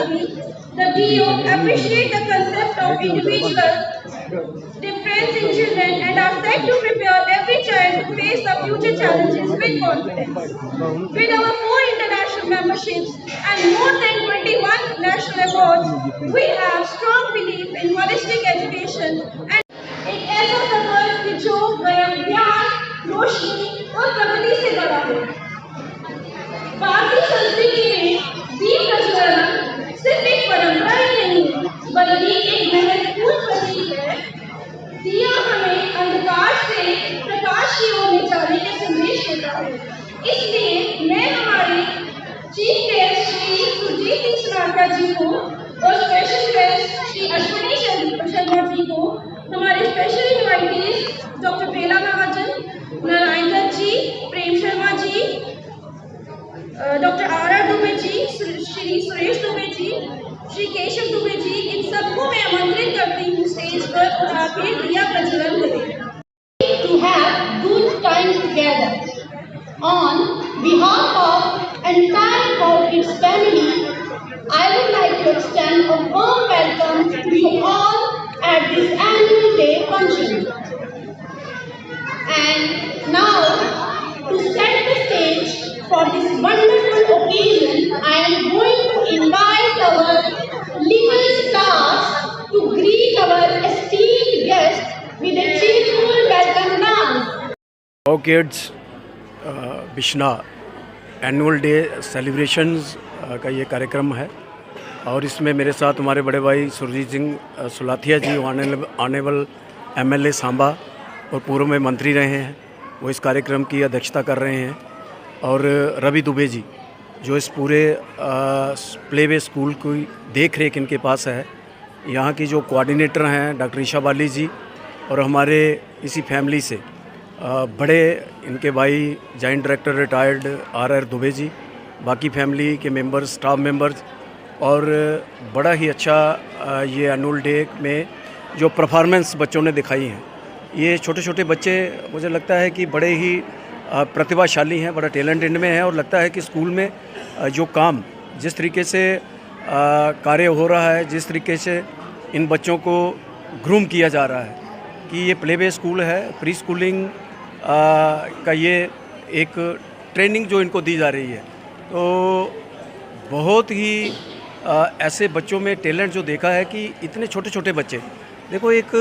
Ravi, the DO, appreciate the concept of individual difference in children and are set to prepare every child to face the future challenges with confidence. With our 4 international memberships and more than 21 national awards, we have strong belief in holistic education and एक ऐसा सफर जो ज्ञान, रोशनी और प्रगति से बड़ा हो। भारतीय संस्कृति में दीप प्रज्वलन सिर्फ एक परंपरा ही नहीं, बल्कि एक महत्वपूर्ण प्रतीक है। दिया हमें अंधकार से प्रकाश की ओर ले जाने के संदेश देता है। इसलिए मैं हमारे चीफ गेस्ट श्री सुरजीत सनातन जी को और स्पेशल गेस्ट श्री अश्विनी शर्मा जी को, हमारे स्पेशल इनवाइटीज डॉक्टर बेला महाजन, नारायण दत्त जी, प्रेम शर्मा जी, डॉक्टर आर दुबे जी, श्री सुरेश दुबे जी, श्री केशव दुबे जी, इन सबको मैं आमंत्रित करती हूँ स्टेज पर और आगे दिया प्रज्वलन करें। To have good time together. On behalf of entire Corkid's family, I would like to extend a warm welcome to you all at this annual day function. And now, to set the stage for this wonderful occasion, I am going to invite our legal stars to greet our esteemed guests with a cheerful welcome dance. Corkid's Bishna annual day celebrations का ये कार्यक्रम है और इसमें मेरे साथ हमारे बड़े भाई सुरजीत सिंह सुलाथिया जी, ऑनेबल एमएलए सांबा और पूर्व में मंत्री रहे हैं, वो इस कार्यक्रम की अध्यक्षता कर रहे हैं। और रवि दुबे जी जो इस पूरे प्ले वे स्कूल की देख रेख इनके पास है। यहाँ की जो कोऑर्डिनेटर हैं डॉक्टर ईशा बाली जी और हमारे इसी फैमिली से बड़े इनके भाई joint director retired R Dubey ji, बाकी फैमिली के मेंबर्स, स्टाफ मेंबर्स, और बड़ा ही अच्छा ये एनुअल डे में जो परफॉर्मेंस बच्चों ने दिखाई हैं, ये छोटे छोटे बच्चे मुझे लगता है कि बड़े ही प्रतिभाशाली हैं, बड़ा टैलेंट इनमें है। और लगता है कि स्कूल में जो काम जिस तरीके से कार्य हो रहा है, जिस तरीके से इन बच्चों को ग्रूम किया जा रहा है कि ये प्ले वे स्कूल है, प्री स्कूलिंग का ये एक ट्रेनिंग जो इनको दी जा रही है, तो बहुत ही ऐसे बच्चों में टैलेंट जो देखा है कि इतने छोटे छोटे बच्चे, देखो एक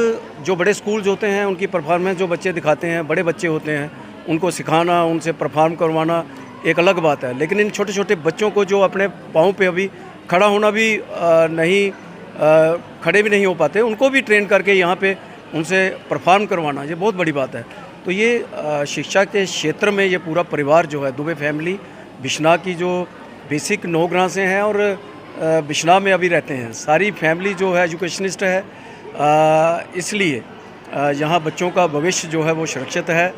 जो बड़े स्कूल्स होते हैं उनकी परफॉर्मेंस जो बच्चे दिखाते हैं, बड़े बच्चे होते हैं, उनको सिखाना, उनसे परफॉर्म करवाना एक अलग बात है। लेकिन इन छोटे छोटे बच्चों को जो अपने पाँव पे अभी खड़ा होना भी खड़े भी नहीं हो पाते, उनको भी ट्रेन करके यहाँ पे उनसे परफॉर्म करवाना, ये बहुत बड़ी बात है। तो ये शिक्षा के क्षेत्र में ये पूरा परिवार जो है, दुबे फैमिली बिश्ना की जो बेसिक 9 ग्रां से हैं और बिश्ना में अभी रहते हैं, सारी फैमिली जो है एजुकेशनिस्ट है, इसलिए यहाँ बच्चों का भविष्य जो है वो सुरक्षित है।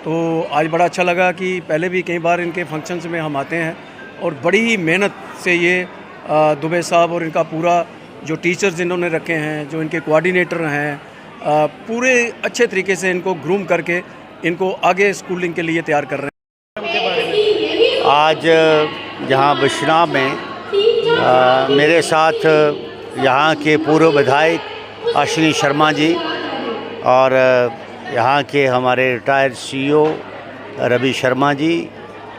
तो आज बड़ा अच्छा लगा कि पहले भी कई बार इनके फंक्शंस में हम आते हैं और बड़ी ही मेहनत से ये दुबे साहब और इनका पूरा जो टीचर्स इन्होंने रखे हैं, जो इनके कोऑर्डिनेटर हैं, पूरे अच्छे तरीके से इनको ग्रूम करके इनको आगे स्कूलिंग के लिए तैयार कर रहे हैं। आज यहाँ बिश्ना में मेरे साथ यहाँ के पूर्व विधायक अश्विनी शर्मा जी और यहाँ के हमारे रिटायर्ड सीईओ रवि शर्मा जी,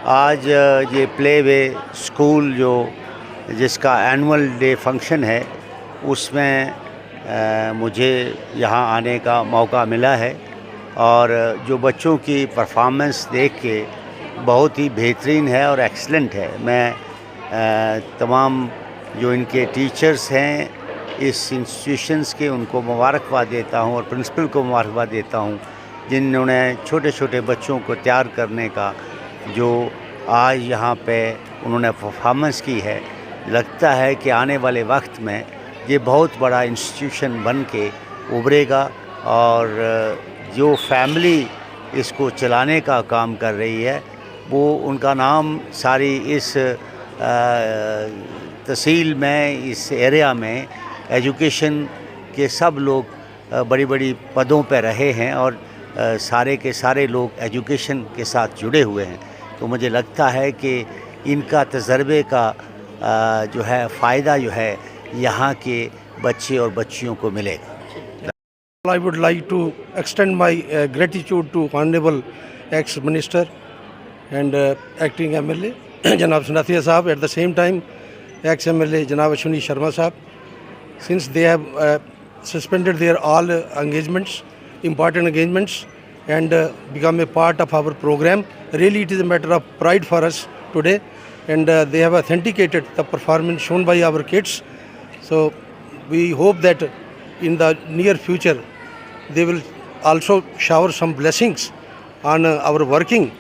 आज ये प्ले वे स्कूल जो जिसका एनुअल डे फंक्शन है उसमें मुझे यहाँ आने का मौका मिला है और जो बच्चों की परफॉर्मेंस देख के बहुत ही बेहतरीन है और एक्सीलेंट है। मैं तमाम जो इनके टीचर्स हैं इस इंस्टीट्यूशंस के, उनको मुबारकबाद देता हूँ और प्रिंसिपल को मुबारकबाद देता हूँ जिन्होंने छोटे छोटे बच्चों को तैयार करने का जो आज यहाँ पे उन्होंने परफॉर्मेंस की है। लगता है कि आने वाले वक्त में ये बहुत बड़ा इंस्टीट्यूशन बन के उभरेगा और जो फैमिली इसको चलाने का काम कर रही है वो उनका नाम सारी इस तहसील में, इस एरिया में एजुकेशन के सब लोग बड़ी बड़ी पदों पर रहे हैं और सारे के सारे लोग एजुकेशन के साथ जुड़े हुए हैं। तो मुझे लगता है कि इनका तजर्बे का जो है फ़ायदा जो है यहाँ के बच्चे और बच्चियों को मिलेगा। I would like to extend my gratitude to Honorable ex-Minister and acting MLA Janab Sanathia Sahab, at the same time ex-MLA Janab Ashwini Sharma Sahab, since they have suspended their all engagements, important engagements, and become a part of our program. Really, it is a matter of pride for us today, and they have authenticated the performance shown by our kids. So we hope that in the near future they will also shower some blessings on our working.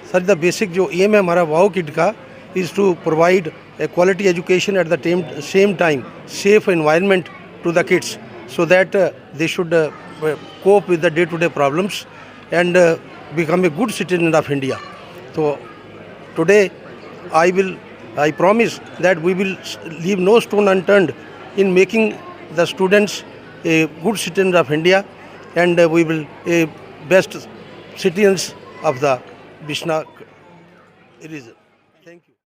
Sir, the basic जो aim है हमारा wow kid का is to provide a quality education at the same time safe environment to the kids, so that they should cope with the day-to-day problems and become a good citizen of India. So today I promise that we will leave no stone unturned in making the students a good citizen of India, and we will best citizens of the Bishna region.